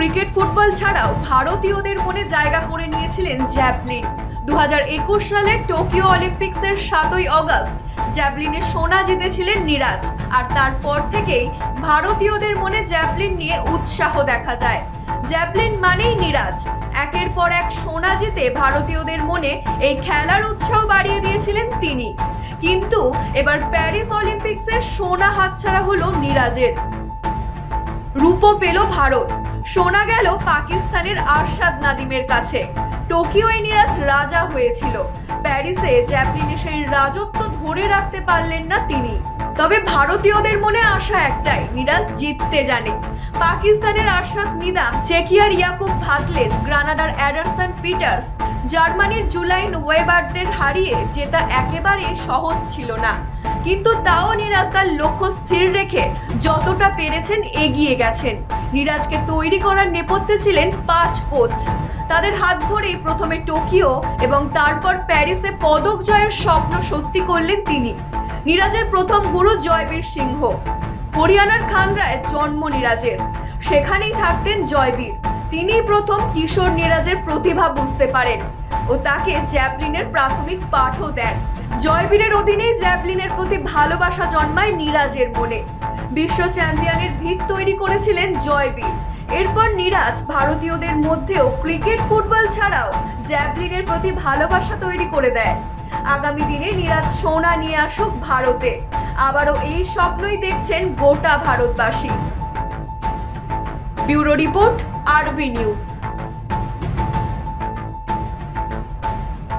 Cricket football ছাড়াও ভারতীয়দের মনে জায়গা করে নিয়েছিলেন জ্যাভলিন। 2021 সালের টোকিও অলিম্পিক্সের 7ই আগস্ট জ্যাভলিনে সোনা জিতেছিলেন নীরাজ, আর তারপর থেকেই ভারতীয়দের মনে জ্যাভলিন নিয়ে উৎসাহ দেখা যায়। জ্যাভলিন মানেই নীরাজ। একের পর এক সোনা জিতে ভারতীয়দের মনে এই খেলার উৎসাহ বাড়িয়ে দিয়েছিলেন তিনি। কিন্তু এবার প্যারিস অলিম্পিক্সের সোনা হাতছাড়া হলো নীরাজের। রূপো পেল ভারত, শোনা গেল পাকিস্তানের আরশাদ নাদিমের কাছে। টোকিওয় নীরাজ রাজা হয়েছিল, প্যারিসে জ্যাভলিনে সেই রাজত্ব ধরে রাখতে পারলেন না তিনি। তবে ভারতীয়দের মনে আশা একটাই, নীরাজ জিততে জানে। পাকিস্তানের আরশাদ নিদাম, চেকিয়ার ইয়াকুব ভাতলেজ, গ্রানাডার অ্যাডারসন পিটার্স, জার্মানির জুলাইন ওয়েবারদের হারিয়ে জেতা একেবারে সহজ ছিল না। কিন্তু তাও নীরাজ তার লক্ষ্য স্থির রেখে যতটা পেরেছেন এগিয়ে গেছেন। নীরাজকে তৈরি করার নেপথ্যে ছিলেন 5 কোচ। তাদের হাত ধরেই প্রথমে টোকিও এবং তারপর প্যারিসে পদক জয়ের স্বপ্ন সত্যি করলেন তিনি। নীরাজের প্রথম গুরু জয়বীর সিংহ। হরিয়ানার খানরায় জন্ম নীরাজের, সেখানেই থাকতেন জয়বীর। তিনিই প্রথম কিশোর নীরাজের প্রতিভা বুঝতে পারেন ও তাকে জ্যাভলিনের প্রাথমিক পাঠও দেন। জয়বীরের অধীনেই জ্যাভলিনের প্রতি ভালোবাসা জন্মায় নীরাজের মনে। বিশ্ব চ্যাম্পিয়নের ভিত তৈরি করেছিলেন জয়বীর। এরপর নীরাজ ভারতীয়দের মধ্যেও ক্রিকেট ফুটবল ছাড়াও জ্যাভলিনের প্রতি ভালোবাসা তৈরি করে দেয়। আগামী দিনে নীরাজ সোনা নিয়ে আসুক ভারতে, আবারও এই স্বপ্নই দেখছেন গোটা ভারতবাসী। ব্যুরো রিপোর্ট, আরবি নিউজ।